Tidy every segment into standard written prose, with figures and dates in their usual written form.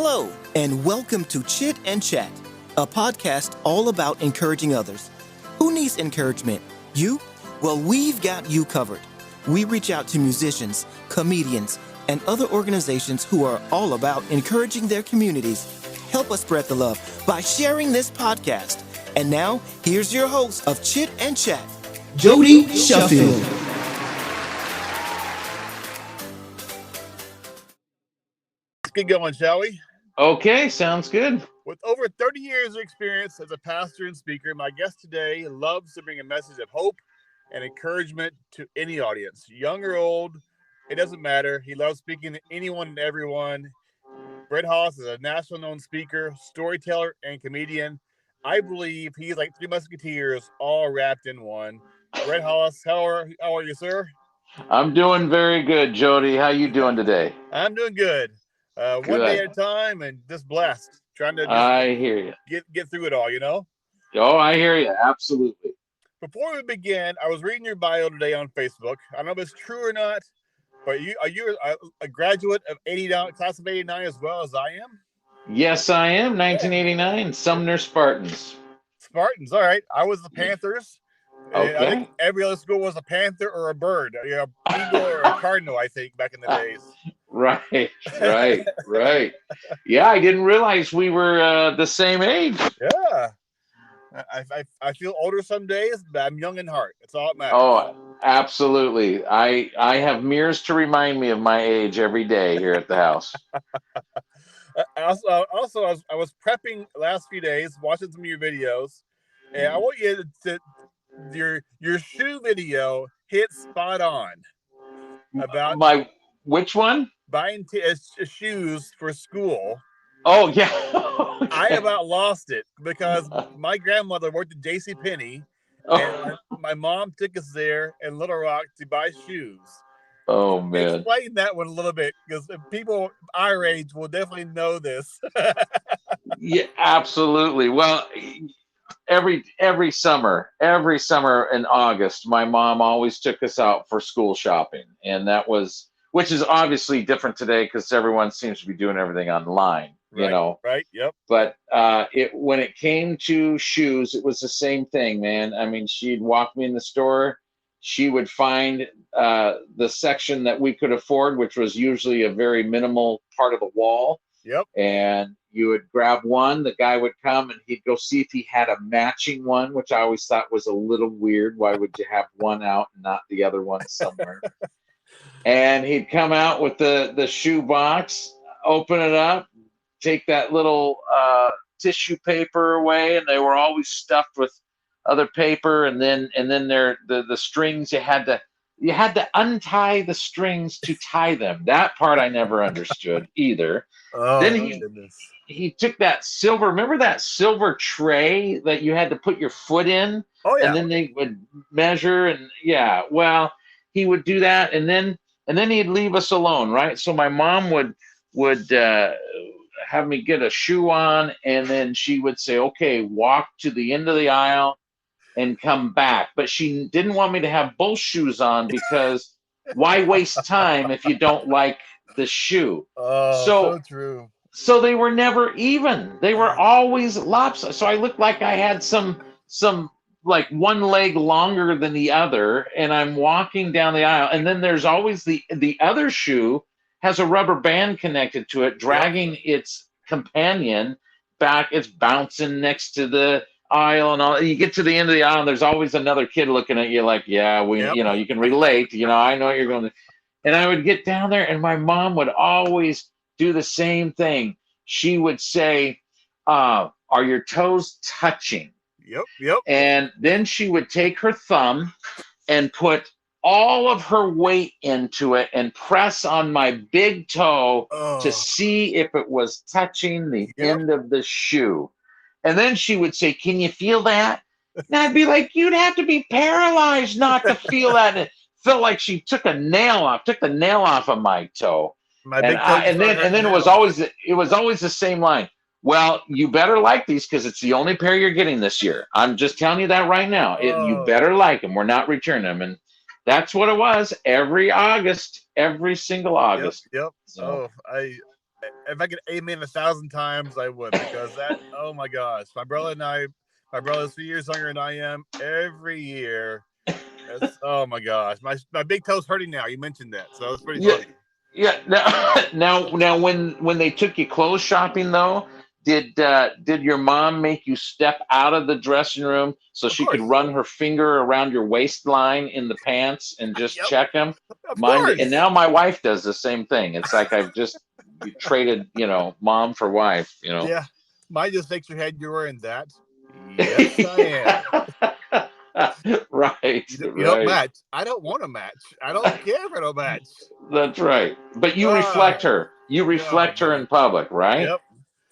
Hello, and welcome to Chit and Chat, a podcast all about encouraging others. Who needs encouragement? You? Well, we've got you covered. We reach out to musicians, comedians, and other organizations who are all about encouraging their communities. Help us spread the love by sharing this podcast. And now, here's your host of Chit and Chat, Jody Sheffield. Let's get going, shall we? Okay, sounds good. With over 30 years of experience as a pastor and speaker, my guest today loves to bring a message of hope and encouragement to any audience, young or old. It doesn't matter. He loves speaking to anyone and everyone. Brett Hollis is a national known speaker, storyteller, and comedian. I believe he's like three musketeers all wrapped in one. Brett Hollis, how are you, sir? I'm doing very good, Jody. How you doing today? I'm doing good. One day at a time and just blessed. Trying to I hear you. Get through it all, you know? Oh, I hear you. Absolutely. Before we begin, I was reading your bio today on Facebook. I don't know if it's true or not, but are you a graduate of 89, class of 89 as well as I am? Yes, I am. 1989, Sumner Spartans. Spartans, all right. I was the Panthers. Okay. I think every other school was a Panther or a bird. You know, eagle or a cardinal, I think, back in the days. Right. Yeah, I didn't realize we were the same age. Yeah. I feel older some days, but I'm young in heart. That's all that matters. Oh, absolutely. I have mirrors to remind me of my age every day here at the house. Also, I was prepping the last few days, watching some of your videos, and I want you to your shoe video hit spot on about my which one? Buying shoes for school. Oh yeah. I about lost it because my grandmother worked at JCPenney, and my mom took us there in Little Rock to buy shoes. Oh man. Explain that one a little bit, because people our age will definitely know this. Yeah, absolutely. Well, every summer in August, my mom always took us out for school shopping, and which is obviously different today because everyone seems to be doing everything online, you know. Right. Yep. But when it came to shoes, it was the same thing, man. I mean, she'd walk me in the store. She would find the section that we could afford, which was usually a very minimal part of the wall. Yep. And you would grab one. The guy would come and he'd go see if he had a matching one, which I always thought was a little weird. Why would you have one out and not the other one somewhere? And he'd come out with the shoe box, open it up, take that little tissue paper away, and they were always stuffed with other paper. And then the strings, you had to untie the strings to tie them. That part I never understood either. Oh, then he took that silver, remember that silver tray that you had to put your foot in? Oh, yeah. And then they would measure, and yeah, well, he would do that, and then he'd leave us alone, right? So my mom would have me get a shoe on, and then she would say, okay, walk to the end of the aisle and come back. But she didn't want me to have both shoes on because why waste time if you don't like the shoe? Oh, so true. So they were never even. They were always lopsided. So I looked like I had some like one leg longer than the other, and I'm walking down the aisle, and then there's always the other shoe has a rubber band connected to it, dragging its companion back. It's bouncing next to the aisle and all. You get to the end of the aisle, and there's always another kid looking at you like, yeah, you know, you can relate, you know, I know what you're going to. And I would get down there, and my mom would always do the same thing. She would say, are your toes touching? Yep. And then she would take her thumb and put all of her weight into it and press on my big toe to see if it was touching the end of the shoe. And then she would say, can you feel that? And I'd be like, you'd have to be paralyzed not to feel that. And it felt like she took the nail off of my toe. And then it was always the same line. Well, you better like these because it's the only pair you're getting this year. I'm just telling you that right now. You better like them. We're not returning them. And that's what it was every August, every single August. Yep. So. if I could amen 1,000 times, I would, because that, oh my gosh, my brother's 3 years younger than I am. Every year, oh my gosh, my big toe's hurting now. You mentioned that, so it's pretty Yeah, funny. yeah. Now, when they took you clothes shopping, though, did your mom make you step out of the dressing room so Of she could course, run her finger around your waistline in the pants and just yep, check them? of And course. now my wife does the same thing. It's like I've just traded, mom for wife. Yeah, mine just shakes her head. You're wearing that? Yes, I am. Right, You don't right. match. I don't want to match. I don't care if I don't match. That's right. But you reflect Ah, her. You oh my reflect her in goodness. public, right? Yep.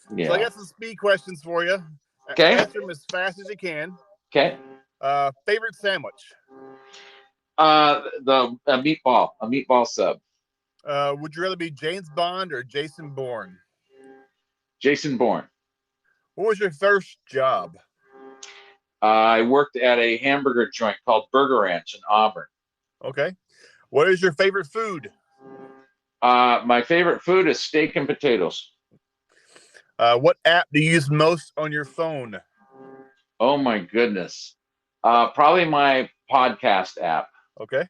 So I Yeah. got some speed questions for you. Okay. Answer them as fast as you can. Okay. Favorite sandwich? A meatball sub. Would you rather be James Bond or Jason Bourne? Jason Bourne. What was your first job? I worked at a hamburger joint called Burger Ranch in Auburn. Okay. What is your favorite food? My favorite food is steak and potatoes. What app do you use most on your phone? Oh my goodness. Probably my podcast app. Okay.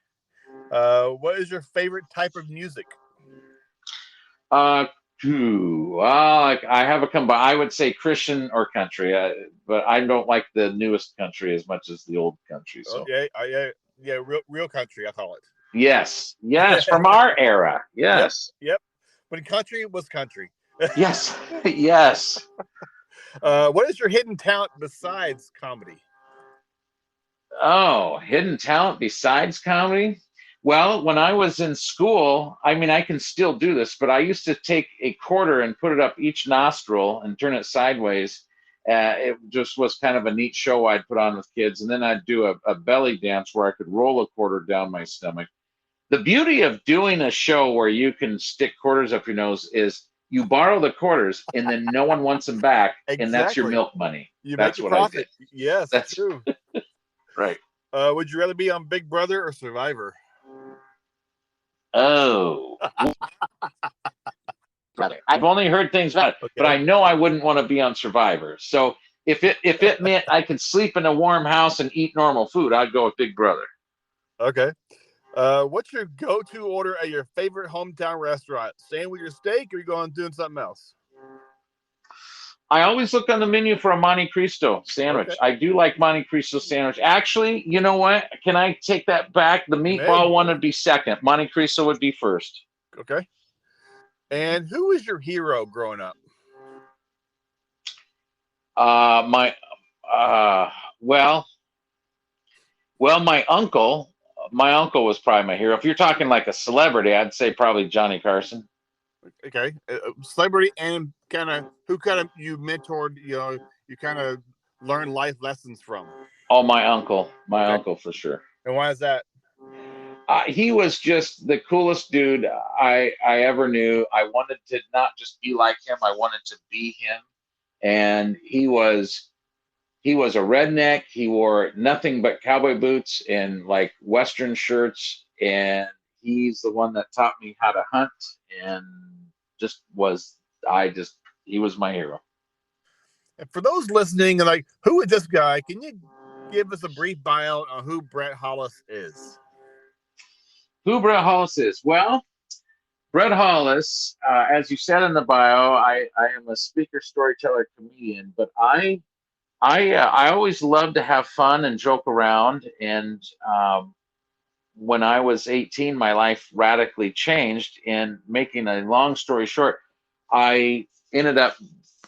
What is your favorite type of music? Well, I have a combine. I would say Christian or country, but I don't like the newest country as much as the old country. Oh, So yeah, real country, I call it. yes, from our era. Yep, Yes, yep. When country was country. yes, yes. What is your hidden talent besides comedy? Oh, hidden talent besides comedy? Well, when I was in school, I mean, I can still do this, but I used to take a quarter and put it up each nostril and turn it sideways. It just was kind of a neat show I'd put on with kids. And then I'd do a belly dance where I could roll a quarter down my stomach. The beauty of doing a show where you can stick quarters up your nose is you borrow the quarters and then no one wants them back. And that's your Exactly. milk money. You That's make a what I profit. did. Yes, That's true. right. Would you rather be on Big Brother or Survivor? Oh, brother. I've only heard things about it, but I Okay. know I wouldn't want to be on Survivor. So if it meant I could sleep in a warm house and eat normal food, I'd go with Big Brother. Okay. What's your go-to order at your favorite hometown restaurant? Staying with your steak, or you going doing something else? I always look on the menu for a Monte Cristo sandwich. Okay. I do like Monte Cristo sandwich. Actually, you know what? Can I take that back? The You may. meatball one would be second. Monte Cristo would be first. Okay. And who was your hero growing up? My well, my uncle. My uncle was probably my hero. If you're talking like a celebrity, I'd say probably Johnny Carson. Okay. Celebrity and who you mentored, you kind of learned life lessons from. Oh, my uncle. My Okay. uncle for sure. And why is that? He was just the coolest dude I ever knew. I wanted to not just be like him, I wanted to be him. And he was a redneck. He wore nothing but cowboy boots and like Western shirts. And he's the one that taught me how to hunt and he was my hero. And for those listening, and like, who is this guy? Can you give us a brief bio on who Brett Hollis is? Who Brett Hollis is? Well, Brett Hollis, as you said in the bio, I am a speaker, storyteller, comedian, but I always love to have fun and joke around. And when I was 18, my life radically changed. And making a long story short, I ended up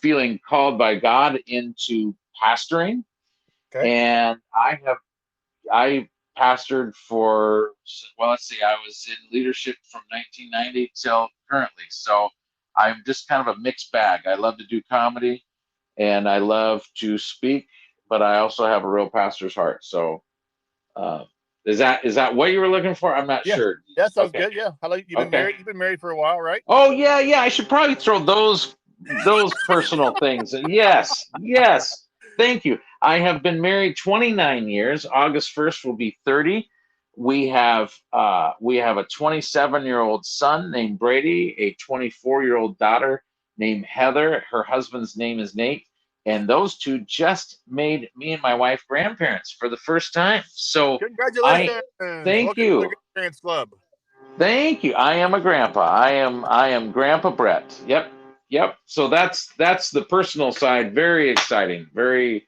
feeling called by God into pastoring. Okay. And I pastored for, well, let's see, I was in leadership from 1990 till currently. So I'm just kind of a mixed bag. I love to do comedy and I love to speak, but I also have a real pastor's heart. So is that what you were looking for? I'm not sure. That sounds good. Yeah. How long you've been Okay. married? You've been married for a while, right? Oh yeah. I should probably throw those personal things. Yes. Thank you. I have been married 29 years. August 1st will be 30. we have a 27-year-old son named Brady, a 24-year-old daughter named Heather. Her husband's name is Nate, and those two just made me and my wife grandparents for the first time. So Congratulations! thank Welcome to the you. Grandparents Club. Thank you. I am a grandpa. I am Grandpa Brett. Yep. So that's the personal side. Very exciting. We're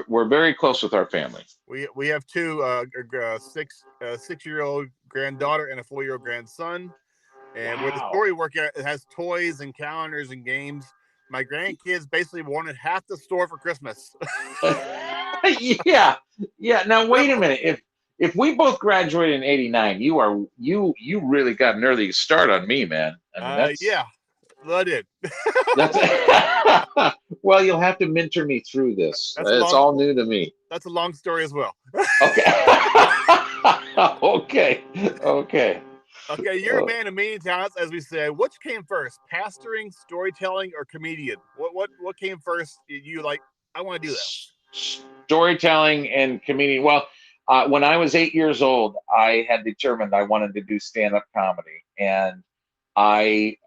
very close with our family. We have two 6-year-old granddaughter and a 4-year-old grandson. And where the Wow. story work at, it has toys and calendars and games. My grandkids basically wanted half the store for Christmas. Yeah. Now wait a minute. If we both graduated in '89, you really got an early start on me, man. I mean Yeah, I did. that's well, you'll have to mentor me through this. It's all new to me. That's a long story as well. Okay. Okay. Okay, you're a man of many talents, as we said. Which came first, pastoring, storytelling, or comedian? What came first? You like, I want to do this. Storytelling and comedian. Well, when I was 8 years old, I had determined I wanted to do stand-up comedy, and it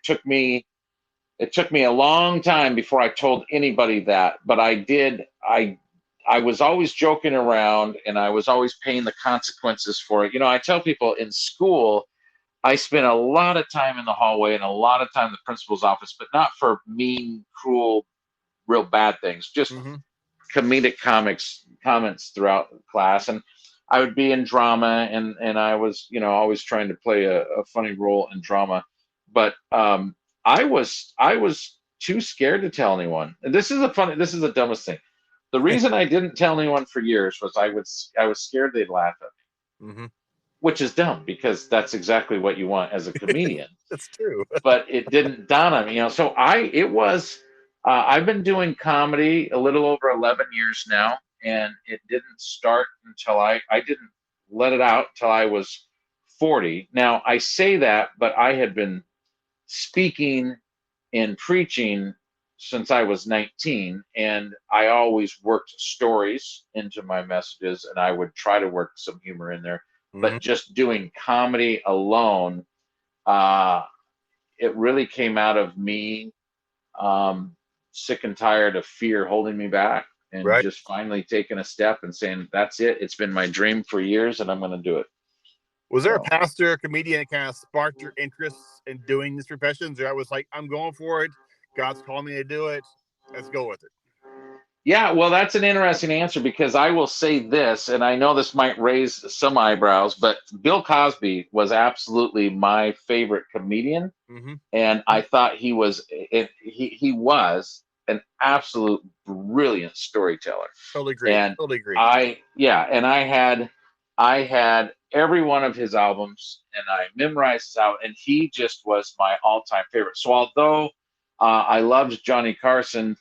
took me a long time before I told anybody that, but I did. I was always joking around, and I was always paying the consequences for it. I tell people in school, I spent a lot of time in the hallway and a lot of time in the principal's office, but not for mean, cruel, real bad things, just comedic comments throughout class. And I would be in drama, and I was, always trying to play a funny role in drama. But I was too scared to tell anyone. And this is the dumbest thing. The reason I didn't tell anyone for years was I was scared they'd laugh at me, which is dumb because that's exactly what you want as a comedian. That's true. But it didn't dawn on me, So I've been doing comedy a little over 11 years now, and it didn't start until I didn't let it out till I was 40. Now I say that, but I had been speaking and preaching since I was 19, and I always worked stories into my messages, and I would try to work some humor in there. But just doing comedy alone, it really came out of me sick and tired of fear holding me back, and just finally taking a step and saying, that's it. It's been my dream for years, and I'm going to do it. Was there a pastor, a comedian that kind of sparked your interest in doing these professions? Or I was like, I'm going for it. God's called me to do it. Let's go with it. Yeah, well, that's an interesting answer, because I will say this, and I know this might raise some eyebrows, but Bill Cosby was absolutely my favorite comedian, and I thought he was an absolute brilliant storyteller. Totally agree. Totally agree. I had every one of his albums, and I memorized his album, and he just was my all-time favorite. So although I loved Johnny Carson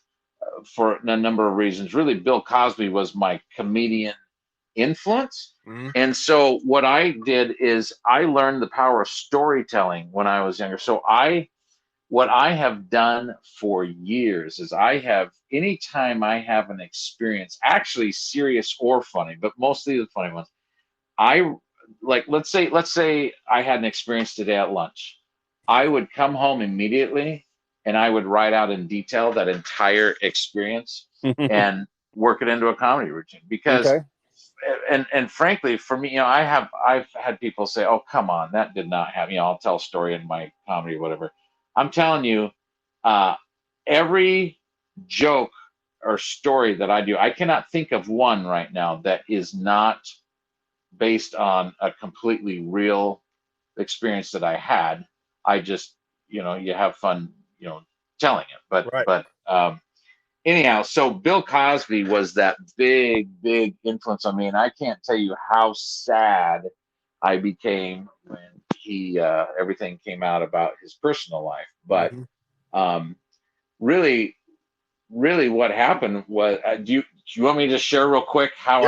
for a number of reasons, really Bill Cosby was my comedian influence. And so what I did is I learned the power of storytelling when I was younger. So what I have done for years is anytime I have an experience, actually serious or funny, but mostly the funny ones, let's say I had an experience today at lunch. I would come home immediately and I would write out in detail that entire experience and work it into a comedy routine. Because and frankly, for me, I've had people say, "Oh, come on, that did not happen." I'll tell a story in my comedy, whatever. I'm telling you, every joke or story that I do, I cannot think of one right now that is not based on a completely real experience that I had. I just, you have fun, telling it. But anyhow, so Bill Cosby was that big influence on me, and I can't tell you how sad I became when everything came out about his personal life. But really what happened was, do you want me to share real quick how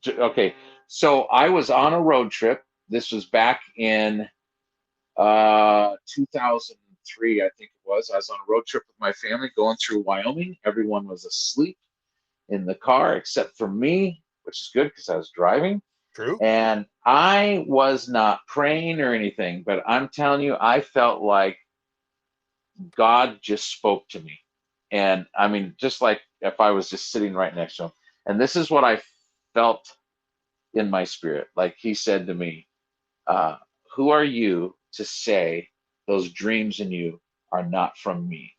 okay. So I was on a road trip. This was back in 2003, I think it was. I was on a road trip with my family going through Wyoming. Everyone was asleep in the car except for me, which is good because I was driving. True. And I was not praying or anything, but I'm telling you, I felt like God just spoke to me. And I mean, just like if I was just sitting right next to him. And this is what I felt in my spirit. Like he said to me, uh, who are you to say those dreams in you are not from me?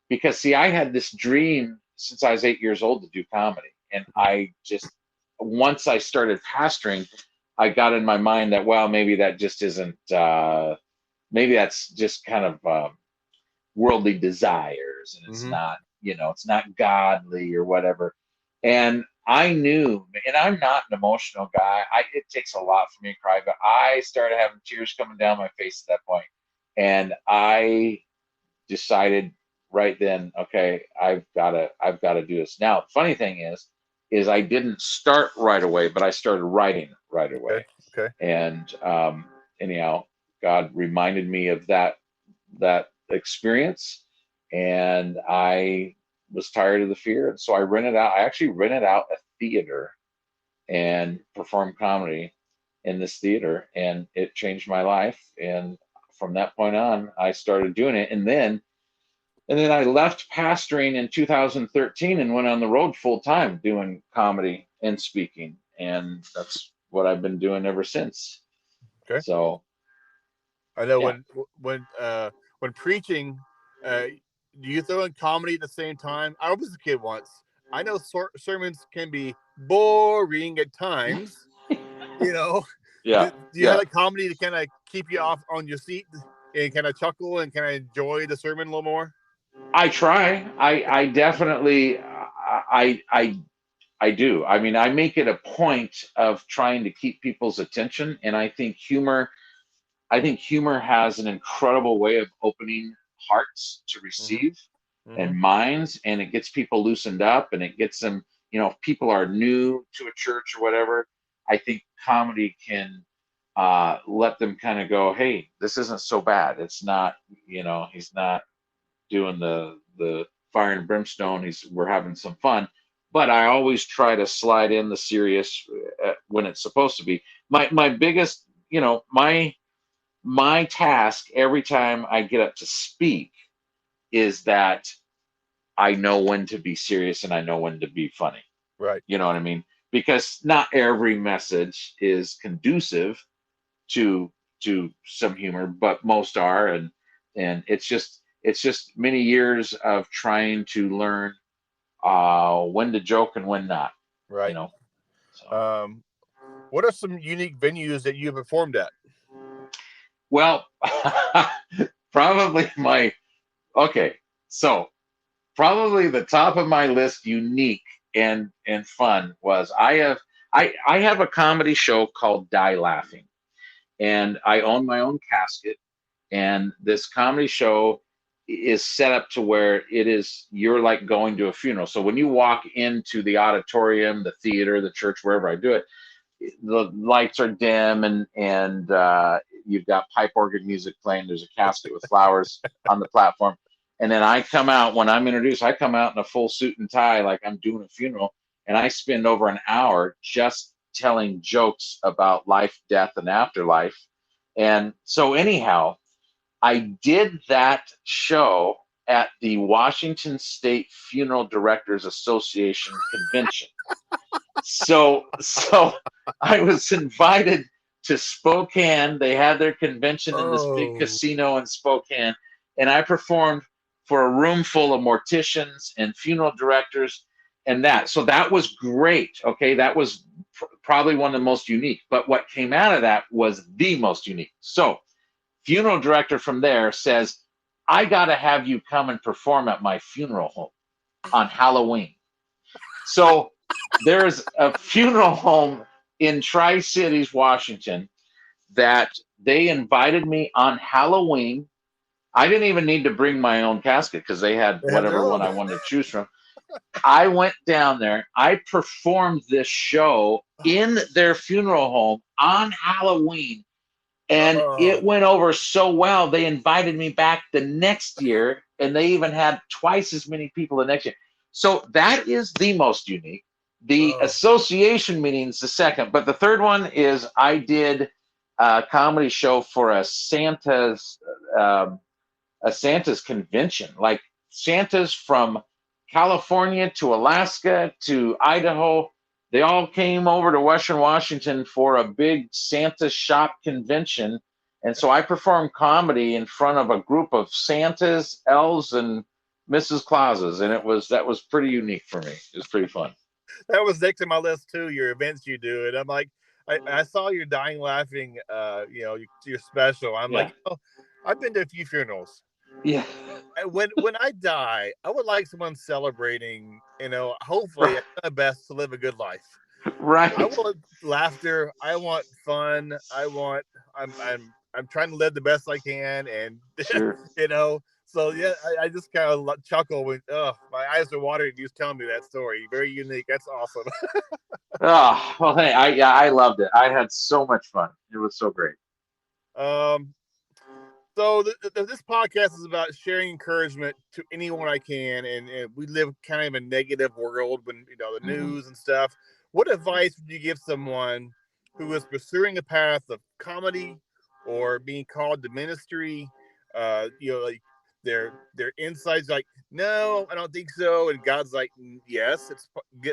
Because see, I had this dream since I was 8 years old to do comedy. And I just, once I started pastoring, I got in my mind that, well, maybe that just isn't, maybe that's just kind of worldly desires, and it's Mm-hmm. not, it's not godly or whatever. And I knew, and I'm not an emotional guy. It takes a lot for me to cry, but I started having tears coming down my face at that point. And I decided right then, okay, I've got to do this. Now, the funny thing is I didn't start right away, but I started writing right Okay. away. Okay. And anyhow, God reminded me of that experience, and I was tired of the fear, and so I actually rented out a theater and performed comedy in this theater, and it changed my life. And from that point on, I started doing it. And then I left pastoring in 2013 and went on the road full time doing comedy and speaking, and that's what I've been doing ever since. Okay. So I know yeah. when preaching, do you throw in comedy at the same time? I was a kid once. I know sermons can be boring at times. You know, Yeah, do you have yeah. like comedy to kind of keep you off on your seat and kind of chuckle and kind of enjoy the sermon a little more? I try. I definitely I do. I mean, I make it a point of trying to keep people's attention, and I think humor has an incredible way of opening hearts to Mm-hmm. receive Mm-hmm. and minds, and it gets people loosened up, and it gets them, if people are new to a church or whatever, I think comedy can let them kind of go, hey, this isn't so bad. It's not, he's not doing the fire and brimstone. We're having some fun. But I always try to slide in the serious when it's supposed to be. My biggest, my task every time I get up to speak is that I know when to be serious and I know when to be funny. Right. You know what I mean? Because not every message is conducive to some humor, but most are, and it's just many years of trying to learn when to joke and when not. You Right. know. So What are some unique venues that you have performed at? well, probably okay. So probably the top of my list, unique and fun, was I have a comedy show called Die Laughing, and I own my own casket. And this comedy show is set up to where you're like going to a funeral. So when you walk into the auditorium, the theater, the church, wherever I do it, the lights are dim, and you've got pipe organ music playing. There's a casket with flowers on the platform. And then I come out, when I'm introduced, I come out in a full suit and tie like I'm doing a funeral, and I spend over an hour just telling jokes about life, death, and afterlife. And so anyhow, I did that show at the Washington State Funeral Directors Association convention. So I was invited to Spokane. They had their convention in this big Oh, casino in Spokane, and I performed for a room full of morticians and funeral directors and that. So that was great. Okay, that was probably one of the most unique. But what came out of that was the most unique. So funeral director from there says, I got to have you come and perform at my funeral home on Halloween. So there's a funeral home in Tri-Cities, Washington, that they invited me on Halloween. I didn't even need to bring my own casket because they had they have their whatever one own. I wanted to choose from. I went down there. I performed this show in their funeral home on Halloween, and it Oh, went over so well. They invited me back the next year, and they even had twice as many people the next year. So that is the most unique. The Oh, association meeting's the second, but the third one is I did a comedy show for um, a Santa's convention. Like Santas from California to Alaska to Idaho, they all came over to Western Washington for a big Santa shop convention. And so I performed comedy in front of a group of Santas, elves, and Mrs. Clauses, and that was pretty unique for me. It was pretty fun. that was next to my list too. Your events you do, and I'm like, I saw your dying laughing. Your special. I'm like, Yeah, I've been to a few funerals. yeah, When I die, I would like someone celebrating. Hopefully, I do my best to live a good life. I right. want laughter. I want fun. I'm trying to live the best I can, and Sure. you know. So yeah, I just kind of chuckle when my eyes are watering. You telling me that story. Very unique. That's awesome. Oh, well, hey, I loved it. I had so much fun. It was so great. um, So this podcast is about sharing encouragement to anyone I can, and we live kind of in a negative world when the Hmm. news and stuff. What advice would you give someone who is pursuing a path of comedy or being called to ministry? Like their insights like, no, I don't think so, and God's like, yes,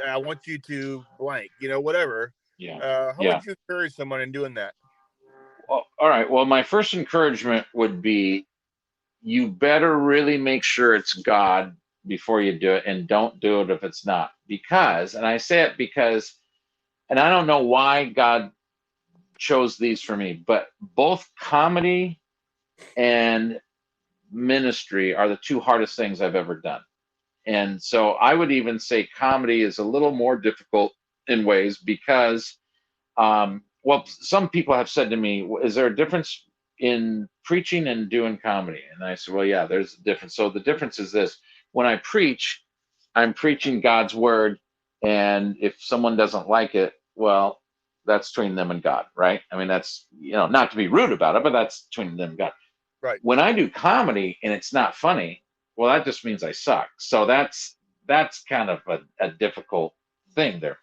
I want you to blank, whatever. Yeah, How yeah. would you encourage someone in doing that? Well, all right. Well, my first encouragement would be you better really make sure it's God before you do it, and don't do it if it's not. Because, and I say it because, and I don't know why God chose these for me, but both comedy and ministry are the two hardest things I've ever done. And so I would even say comedy is a little more difficult in ways because, well, some people have said to me, is there a difference in preaching and doing comedy? And I said, well, yeah, there's a difference. So the difference is this: when I preach, I'm preaching God's word. And if someone doesn't like it, well, that's between them and God, right? I mean, that's, not to be rude about it, but that's between them and God. Right. When I do comedy and it's not funny, well, that just means I suck. So that's kind of a difficult thing there.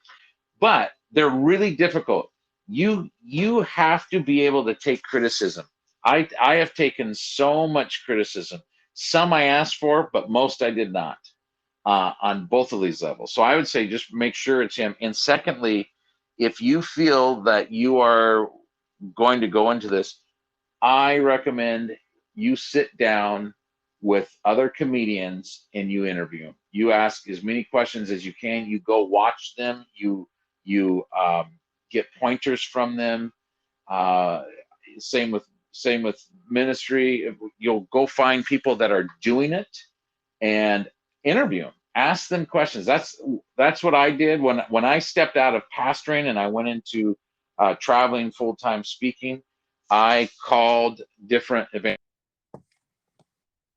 But they're really difficult. You have to be able to take criticism. I have taken so much criticism. Some I asked for, but most I did not, on both of these levels. So I would say just make sure it's him. And secondly, if you feel that you are going to go into this, I recommend you sit down with other comedians and you interview them. You ask as many questions as you can. You go watch them. You get pointers from them. Uh, same with ministry. You'll go find people that are doing it and interview them. Ask them questions. That's what I did when I stepped out of pastoring and I went into traveling full time speaking. I called different events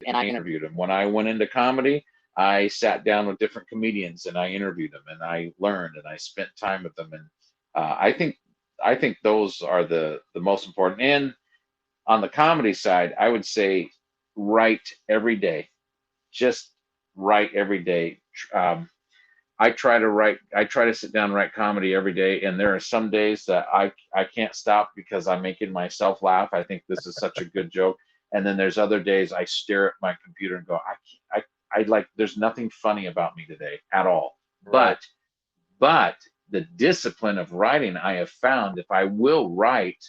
and I interviewed them. When I went into comedy, I sat down with different comedians and I interviewed them and I learned and I spent time with them. And I think those are the most important. And on the comedy side, I would say write every day. Just write every day. Um, I try to write. I try to sit down and write comedy every day, and there are some days that I can't stop because I'm making myself laugh. I think this is such a good joke, and then there's other days I stare at my computer and go, I like. There's nothing funny about me today at all. Right. But the discipline of writing, I have found, if I will write,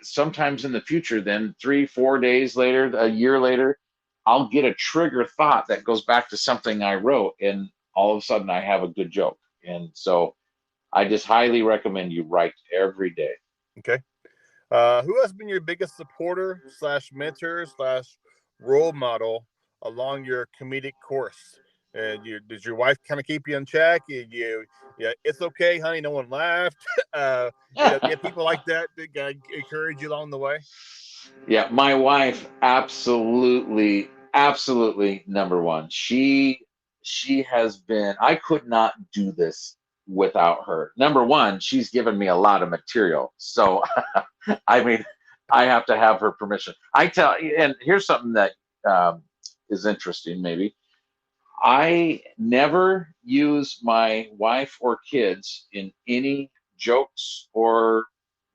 sometimes in the future, then 3 4 days later, a year later, I'll get a trigger thought that goes back to something I wrote, and all of a sudden I have a good joke. And so I just highly recommend you write every day. Okay. Who has been your biggest supporter slash mentor slash role model along your comedic course? Does your wife kind of keep you in check? Yeah, it's okay, honey. No one laughed. You have people like that encourage you along the way. Yeah, my wife, absolutely number one. She has been. I could not do this without her. Number one, she's given me a lot of material, so I mean, I have to have her permission. And here's something that is interesting. Maybe I never use my wife or kids in any jokes or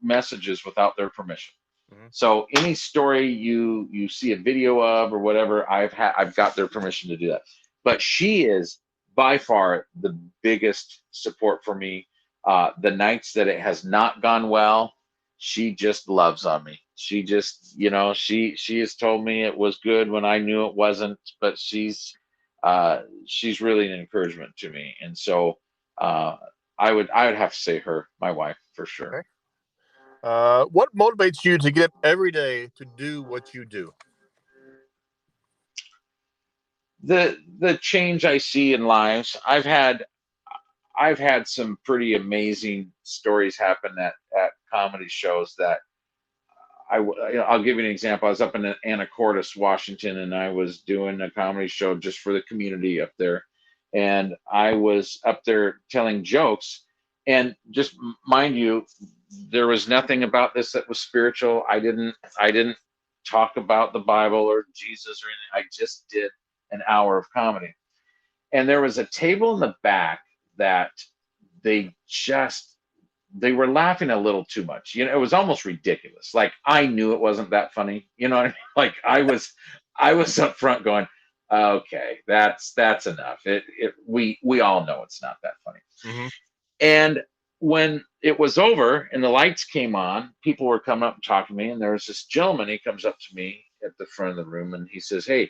messages without their permission. Mhm. So any story you see a video of or whatever, I've got their permission to do that. But she is by far the biggest support for me. The nights that it has not gone well, she just loves on me. She just, she has told me it was good when I knew it wasn't, but she's really an encouragement to me. And so I would have to say her, my wife, for sure. Okay. What motivates you to get up every day to do what you do? The change I see in lives. I've had some pretty amazing stories happen at comedy shows that I'll give you an example. I was up in Anacortes, Washington, and I was doing a comedy show just for the community up there. And I was up there telling jokes. And just mind you, there was nothing about this that was spiritual. I didn't talk about the Bible or Jesus or anything. I just did an hour of comedy. And there was a table in the back that they just they were laughing a little too much. It was almost ridiculous. Like I knew it wasn't that funny. You know what I mean? Like I was up front going, okay, that's enough. We all know it's not that funny. Mm-hmm. And when it was over and the lights came on, people were coming up and talking to me. And there was this gentleman. He comes up to me at the front of the room and he says, "Hey,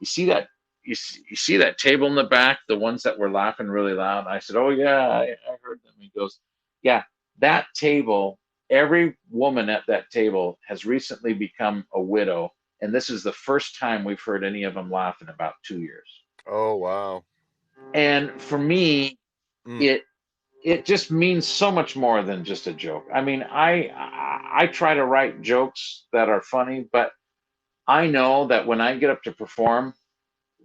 you see that? You see that table in the back? The ones that were laughing really loud." And I said, "Oh yeah, I heard them." He goes, "Yeah, that table. Every woman at that table has recently become a widow, and this is the first time we've heard any of them laugh in about 2 years." Oh, wow. And for me, Mm. it just means so much more than just a joke. I mean, I try to write jokes that are funny, but I know that when I get up to perform,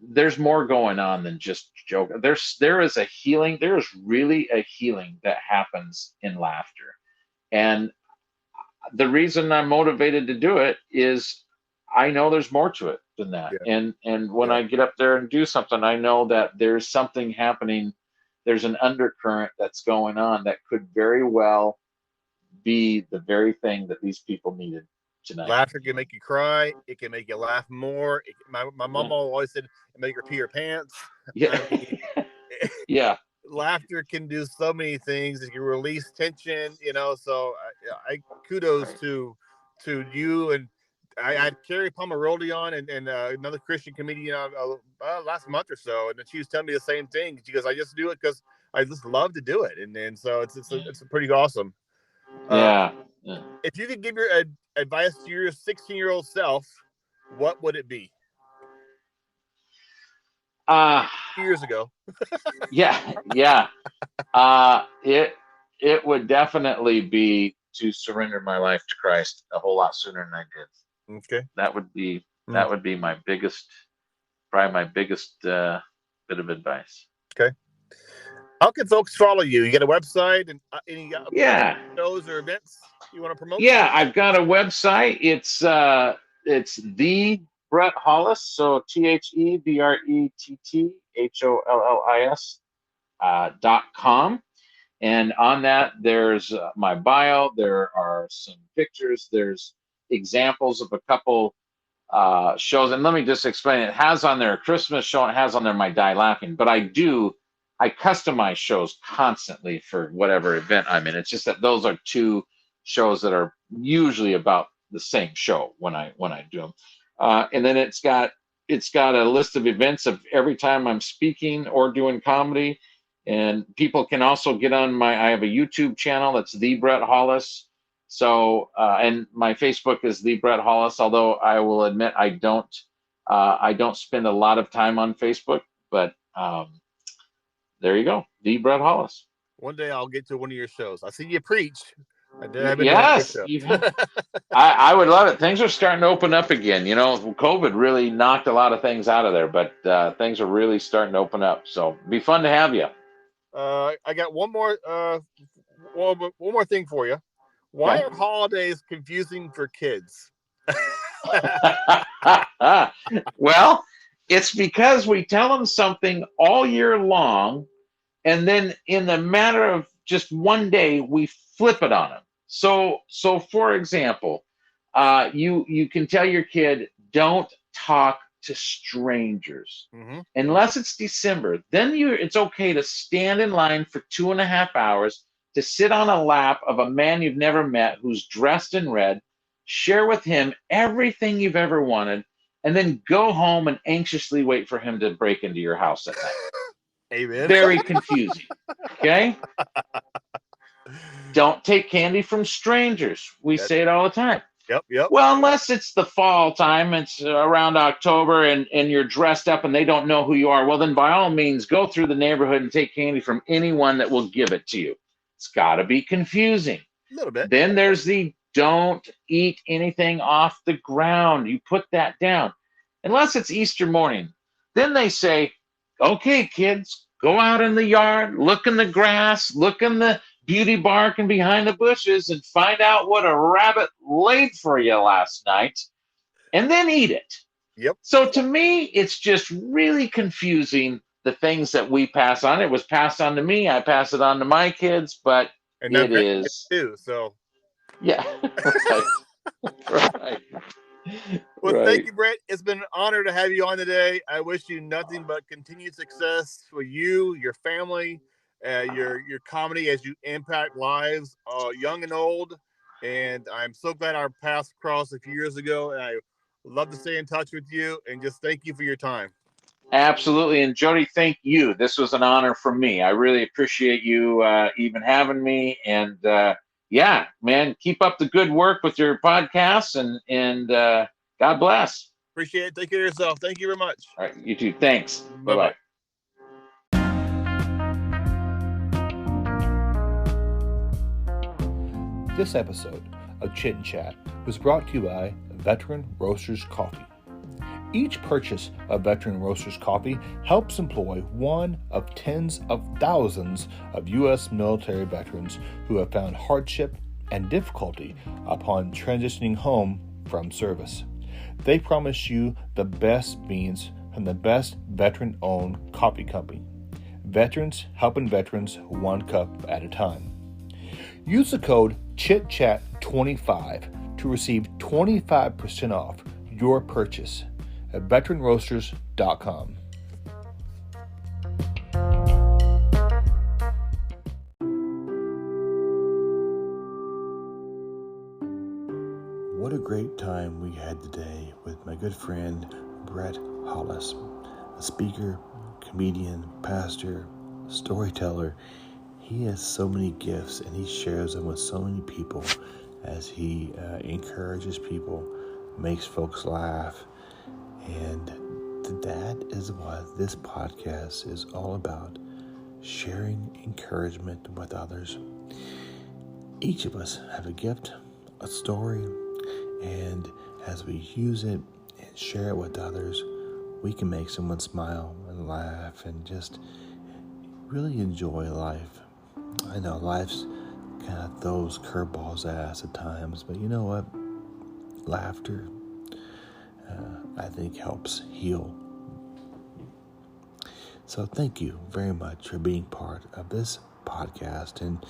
there's more going on than just joke. There is a healing. There is really a healing that happens in laughter, and the reason I'm motivated to do it is I know there's more to it than that. Yeah. And when Yeah. I get up there and do something, I know that there's something happening. There's an undercurrent that's going on that could very well be the very thing that these people needed tonight. Laughter can make you cry. It can make you laugh more. My mom always said it make her pee her pants. Yeah. I mean, Yeah. laughter can do so many things. It can release tension, So I kudos to you, and I had Carrie Pomeroldi on and another Christian comedian last month or so, and she was telling me the same thing. She goes, "I just do it because I just love to do it," and so it's pretty awesome. Yeah. If you could give your advice to your 16-year-old self, what would it be? Uh 2 years ago. yeah. It would definitely be to surrender my life to Christ a whole lot sooner than I did. Okay. That would be probably my biggest bit of advice. Okay. How can folks follow you? You got a website and any Yeah. shows or events you want to promote? Yeah, I've got a website. It's the Brett Hollis, so TheBrettHollis.com. And on that, there's my bio. There are some pictures. There's examples of a couple shows. And let me just explain. It has on there a Christmas show. And it has on there my Die Laughing. But I customize shows constantly for whatever event I'm in. It's just that those are two shows that are usually about the same show when I do them. And then it's got a list of events of every time I'm speaking or doing comedy. And people can also get on I have a YouTube channel that's The Brett Hollis. So, and my Facebook is The Brett Hollis, although I will admit I don't spend a lot of time on Facebook, but there you go. The Brett Hollis. One day I'll get to one of your shows. I see you preach. Yes. I would love it. Things are starting to open up again. COVID really knocked a lot of things out of there, but things are really starting to open up. So it'd be fun to have you. I got one more thing for you. Why are holidays confusing for kids? Well, It's because we tell them something all year long, and then in the matter of just one day, we flip it on them. So for example, you can tell your kid, don't talk to strangers Mm-hmm. unless it's December. Then it's okay to stand in line for 2.5 hours to sit on a lap of a man you've never met who's dressed in red, share with him everything you've ever wanted, and then go home and anxiously wait for him to break into your house at night. Amen. Very confusing. Okay? Don't take candy from strangers. We say it all the time. Yep. Well, unless it's the fall time, it's around October, and you're dressed up and they don't know who you are, well, then by all means, go through the neighborhood and take candy from anyone that will give it to you. It's got to be confusing. A little bit. Then there's the don't eat anything off the ground. You put that down. Unless it's Easter morning. Then they say, okay, kids, go out in the yard, look in the grass, look in the beauty bark and behind the bushes, and find out what a rabbit laid for you last night, and then eat it. Yep. So to me, it's just really confusing, the things that we pass on. It was passed on to me. I pass it on to my kids, but And it is too. So yeah, right. Right. well, Right. thank you, Brett. It's been an honor to have you on today. I wish you nothing but continued success for you, your family, your comedy as you impact lives, young and old. And I'm so glad our paths crossed a few years ago. And I love to stay in touch with you. And just thank you for your time. Absolutely. And Jody, thank you. This was an honor for me. I really appreciate you even having me. And yeah, man, keep up the good work with your podcasts, and God bless. Appreciate it. Take care of yourself. Thank you very much. All right, you too. Thanks. Bye-bye. This episode of Chit and Chat was brought to you by Veteran Roasters Coffee. Each purchase of Veteran Roasters Coffee helps employ one of tens of thousands of U.S. military veterans who have found hardship and difficulty upon transitioning home from service. They promise you the best beans from the best veteran-owned coffee company. Veterans helping veterans, one cup at a time. Use the code CHITCHAT25 to receive 25% off your purchase at veteranroasters.com. What a great time we had today with my good friend Brett Hollis, a speaker, comedian, pastor, storyteller. He has so many gifts, and he shares them with so many people as he encourages people, makes folks laugh. And that is what this podcast is all about, sharing encouragement with others. Each of us have a gift, a story, and as we use it and share it with others, we can make someone smile and laugh and just really enjoy life. I know life's kind of throws curveballs at us at times, but you know what? Laughter, I think, helps heal. So thank you very much for being part of this podcast. And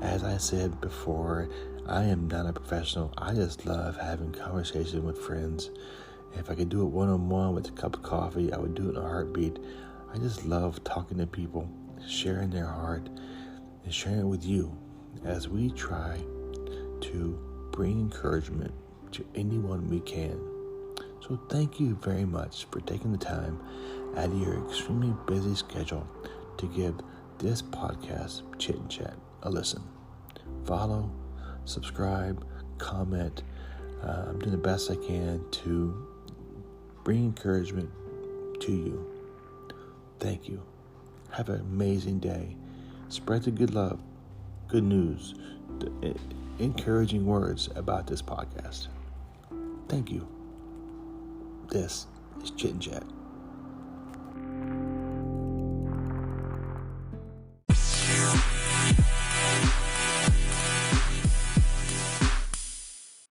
as I said before, I am not a professional. I just love having conversations with friends. If I could do it one-on-one with a cup of coffee, I would do it in a heartbeat. I just love talking to people, sharing their heart, and sharing it with you as we try to bring encouragement to anyone we can. So thank you very much for taking the time out of your extremely busy schedule to give this podcast, Chit and Chat, a listen. Follow, subscribe, comment. I'm doing the best I can to bring encouragement to you. Thank you. Have an amazing day. Spread the good love, good news, encouraging words about this podcast. Thank you. This is Chit and Chat.